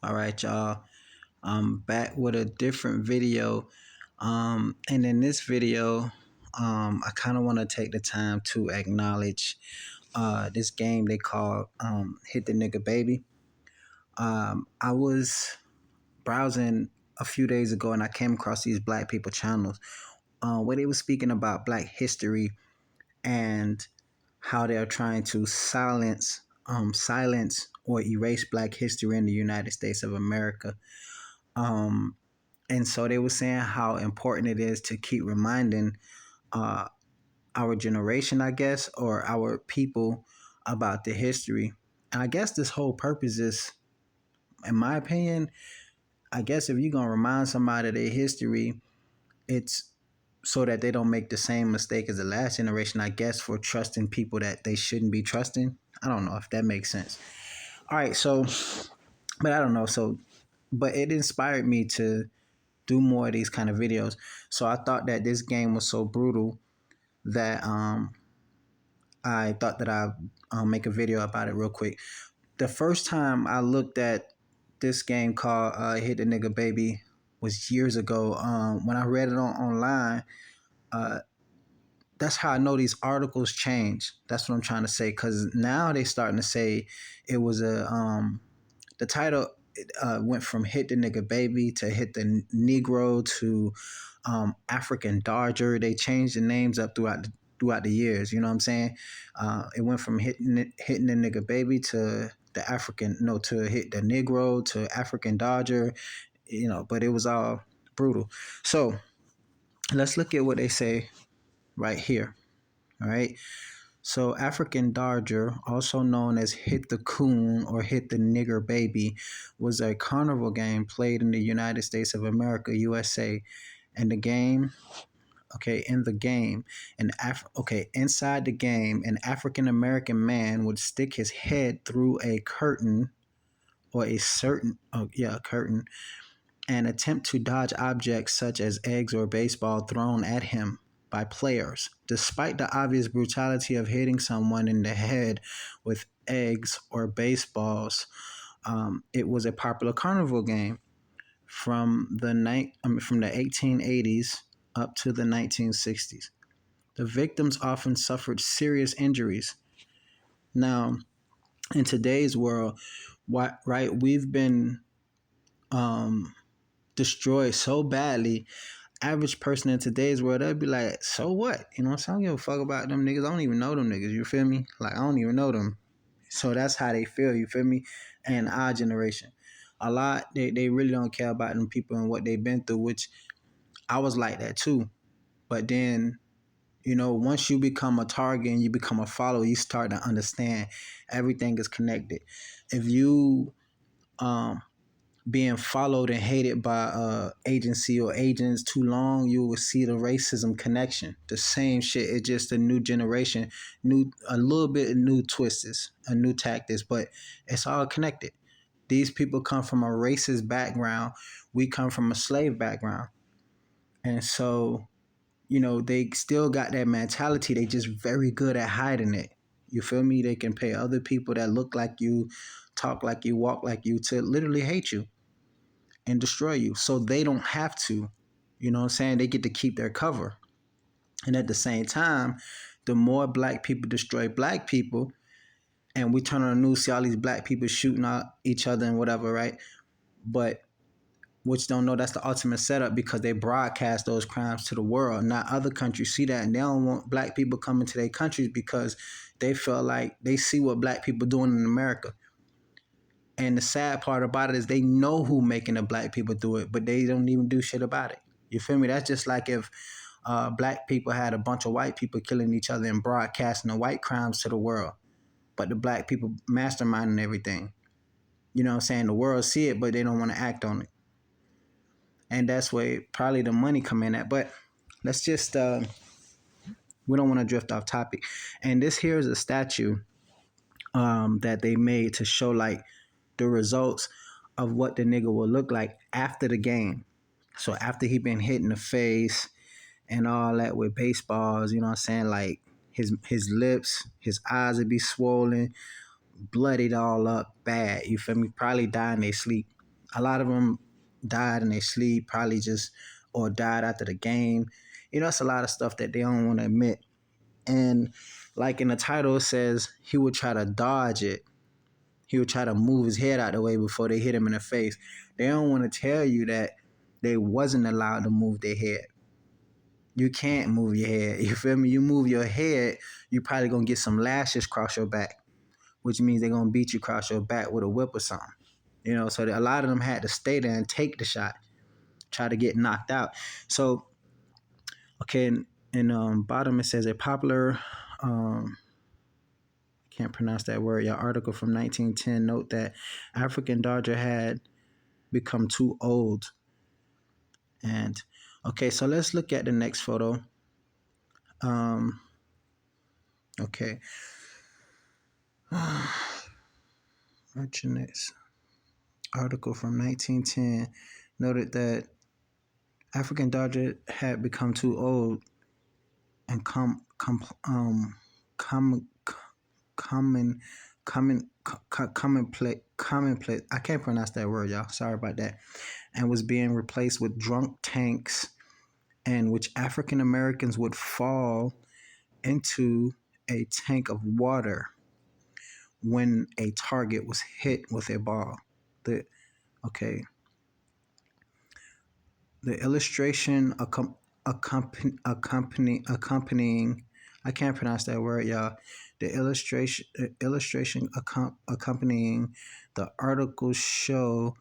All right, y'all. I'm back with a different video. And in this video, I kind of want to take the time to acknowledge this game they call Hit the Nigga Baby. I was browsing a few days ago and I came across these black people channels where they were speaking about black history and how they're trying to silence or erase black history in the United States of America. Um, and so they were saying how important it is to keep reminding uh, our generation, I guess, or our people about the history. And I guess this whole purpose is, in my opinion, I guess if you're gonna remind somebody of their history, it's so that they don't make the same mistake as the last generation, I guess, for trusting people that they shouldn't be trusting. I don't know if that makes sense. All right, so, but I don't know. So, but it inspired me to do more of these kind of videos. So I thought that this game was so brutal that I thought that I'd make a video about it real quick. The first time I looked at this game called Hit the Nigga Baby was years ago. When I read it online, uh, that's how I know these articles change. That's what I'm trying to say. Because now they starting to say it was the title went from Hit the Nigga Baby to Hit the Negro to African Dodger. They changed the names up throughout the years. You know what I'm saying? It went from hitting the nigga baby to the African no to hit the Negro to African Dodger. You know, but it was all brutal. So let's look at what they say right here. All right. So African Dodger, also known as Hit the Coon or Hit the Nigger Baby, was a carnival game played in the United States of America, USA. And the game, okay, in the game, inside the game, an African American man would stick his head through a curtain or a curtain and attempt to dodge objects such as eggs or baseball thrown at him by players. Despite the obvious brutality of hitting someone in the head with eggs or baseballs, it was a popular carnival game from the 1880s up to the 1960s. The victims often suffered serious injuries. Now, in today's world, right, we've been um, destroyed so badly. Average person in today's world, they'd be like, so what? You know, so I don't give a fuck about them niggas. I don't even know them niggas. You feel me? Like, I don't even know them. So that's how they feel. You feel me? And our generation, a lot, they really don't care about them people and what they've been through, which I was like that too. But then, you know, once you become a target and you become a follower, you start to understand everything is connected. If you um being followed and hated by agency or agents too long, you will see the racism connection. The same shit. It's just a new generation, a little bit of new twists, a new tactics, but it's all connected. These people come from a racist background. We come from a slave background. And so, you know, they still got that mentality. They just very good at hiding it. You feel me? They can pay other people that look like you, talk like you, walk like you to literally hate you and destroy you. So they don't have to. You know what I'm saying? They get to keep their cover. And at the same time, the more black people destroy black people, and we turn on the news, see all these black people shooting at each other and whatever, right? But which don't know that's the ultimate setup because they broadcast those crimes to the world. Not other countries see that and they don't want black people coming to their countries because they feel like they see what black people doing in America. And the sad part about it is they know who making the black people do it, but they don't even do shit about it. You feel me? That's just like if black people had a bunch of white people killing each other and broadcasting the white crimes to the world, but the black people masterminding everything. You know what I'm saying? The world see it, but they don't want to act on it. And that's where probably the money come in at. But let's just we don't want to drift off topic. And this here is a statue that they made to show like the results of what the nigga will look like after the game. So after he been hit in the face and all that with baseballs, you know what I'm saying? Like his lips, his eyes would be swollen, bloodied all up, bad. You feel me? Probably die in their sleep. A lot of them died in their sleep, probably just or died after the game. It's a lot of stuff that they don't want to admit. And like in the title, it says he would try to dodge it. He would try to move his head out the way before they hit him in the face. They don't want to tell you that they wasn't allowed to move their head. You can't move your head. You feel me? You move your head, you probably gonna get some lashes across your back, which means they're gonna beat you across your back with a whip or something. So a lot of them had to stay there and take the shot, try to get knocked out. So, okay, in bottom it says a popular, can't pronounce that word, your article from 1910 note that African Dodger had become too old. And okay, so let's look at the next photo. Okay. Merchandise article from 1910 noted that African Dodger had become too old and commonplace. I can't pronounce that word, y'all. Sorry about that. And was being replaced with drunk tanks, and which African Americans would fall into a tank of water when a target was hit with a ball. The okay. The illustration accompanying, I can't pronounce that word, y'all. The illustration accompanying the article show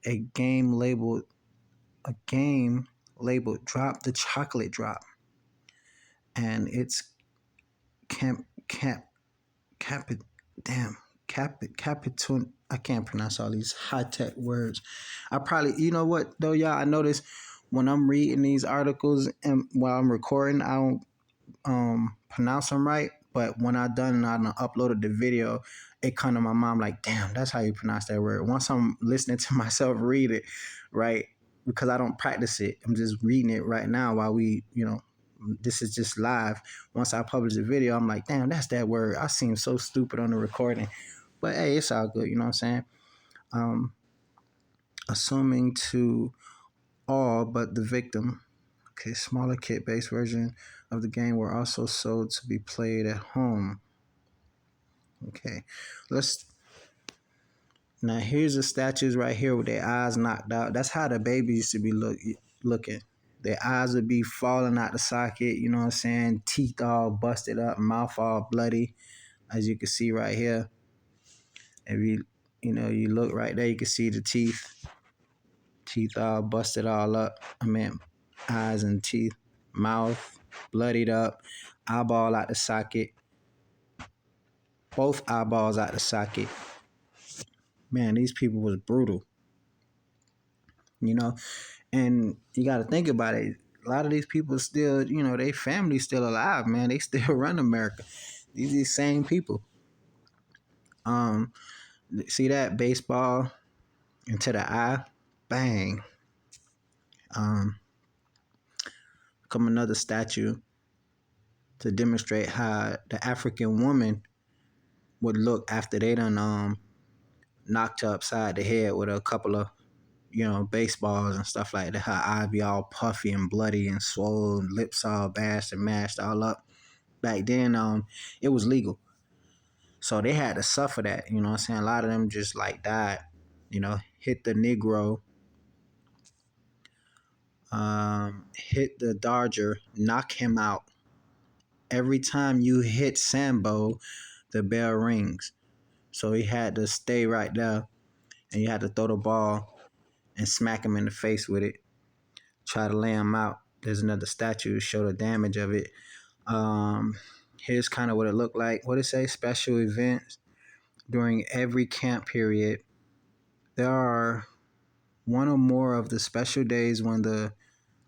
a game labeled "Drop the Chocolate Drop," and it's camp cap cap damn capital. I can't pronounce all these high tech words. I probably, you know what though, y'all. I notice when I'm reading these articles and while I'm recording, I don't pronounce them right. But when I done and I done uploaded the video, it come to my mind like, damn, that's how you pronounce that word. Once I'm listening to myself read it, right, because I don't practice it. I'm just reading it right now while this is just live. Once I publish the video, I'm like, damn, that's that word. I seem so stupid on the recording. But hey, it's all good, you know what I'm saying? Assuming to all but the victim. Okay, smaller kit-based version of the game were also sold to be played at home. Okay, now here's the statues right here with their eyes knocked out. That's how the baby used to be looking. Their eyes would be falling out the socket, you know what I'm saying? Teeth all busted up, mouth all bloody, as you can see right here. If you look right there, you can see the teeth all busted all up. I mean, eyes and teeth, mouth bloodied up, eyeball out the socket, both eyeballs out the socket. Man, these people was brutal, and you got to think about it. A lot of these people still, they family's still alive, man. They still run America. These same people. See that baseball into the eye, bang. Come another statue to demonstrate how the African woman would look after they done knocked her upside the head with a couple of baseballs and stuff like that. Her eye be all puffy and bloody and swollen, lips all bashed and mashed all up. Back then, it was legal, so they had to suffer that. You know what I'm saying? A lot of them just like died. Hit the Negro, hit the Dodger, knock him out. Every time you hit Sambo, the bell rings. So he had to stay right there, and you had to throw the ball and smack him in the face with it. Try to lay him out. There's another statue to show the damage of it. Here's kind of what it looked like. What it say? Special events during every camp period. There are one or more of the special days when the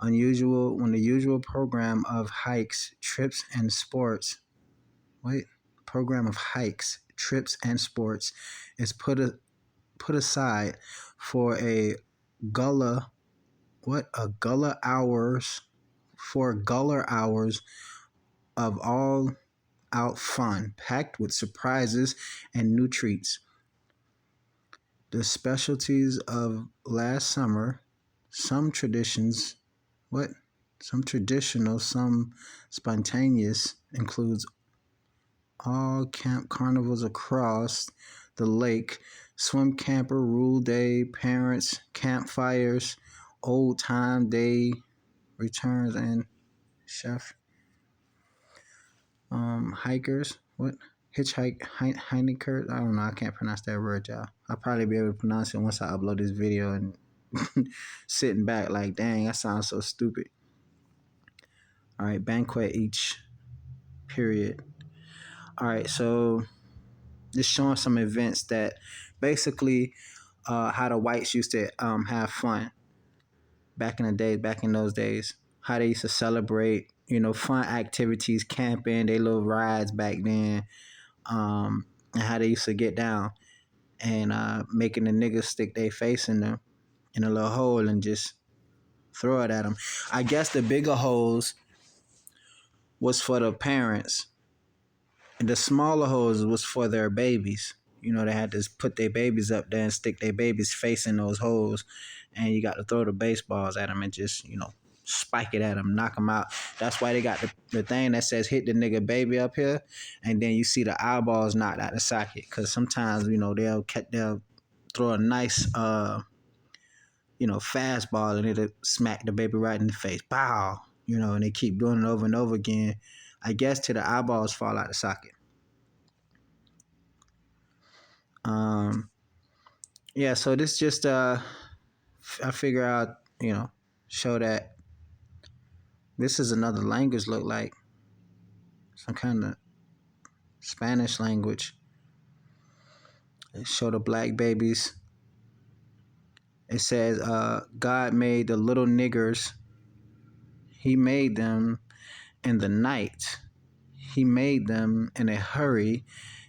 usual program of hikes, trips, and sports. Program of hikes, trips, and sports is put aside for a gullah hours of all out fun packed with surprises and new treats. The specialties of last summer, some traditions, what? Some traditional, some spontaneous, includes all camp carnivals across the lake, swim camper, rule day, parents, campfires, old time day returns, and chef hikers. What? Heinekers. I don't know. I can't pronounce that word, y'all. I'll probably be able to pronounce it once I upload this video and sitting back like, dang, that sounds so stupid. All right, banquet each period. All right, so just showing some events that basically how the whites used to have fun back in the day, back in those days. How they used to celebrate, fun activities, camping, they little rides back then, and how they used to get down and making the niggas stick their face in a little hole and just throw it at them. I guess the bigger holes was for the parents, and the smaller holes was for their babies. They had to put their babies up there and stick their babies' face in those holes, and you got to throw the baseballs at them and just, spike it at them, knock them out. That's why they got the thing that says hit the nigga baby up here, and then you see the eyeballs knocked out the socket. Because sometimes, they'll throw a nice, fastball and it'll smack the baby right in the face. Pow! And they keep doing it over and over again. I guess till the eyeballs fall out the socket. Yeah, so this just I figure out, show that this is another language, look like some kind of Spanish language. It show the black babies. It says God made the little niggers. He made them in the night. He made them in a hurry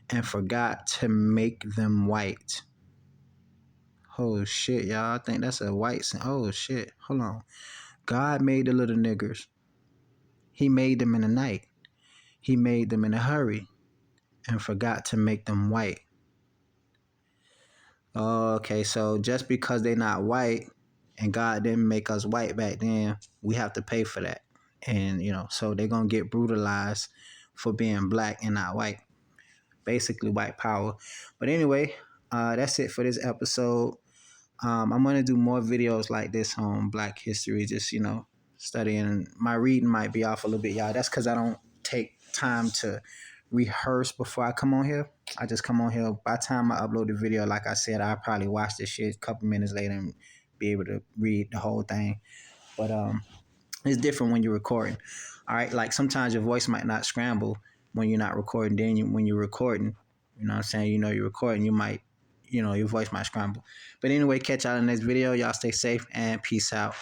and forgot to make them white. Oh shit, y'all. I think that's a white. Oh shit. Hold on. God made the little niggers. He made them in the night. He made them in a hurry and forgot to make them white. Okay, so just because they're not white and God didn't make us white back then, we have to pay for that. And, so they're going to get brutalized for being black and not white. Basically, white power. But anyway, that's it for this episode. I'm going to do more videos like this on Black history, just, studying. My reading might be off a little bit, y'all. That's because I don't take time to rehearse before I come on here. I just come on here. By the time I upload the video, like I said, I'll probably watch this shit a couple minutes later and be able to read the whole thing. But it's different when you're recording. All right, like sometimes your voice might not scramble when you're not recording. Then when you're recording, you know what I'm saying? You're recording, you might, your voice might scramble. But anyway, catch y'all in the next video. Y'all stay safe and peace out.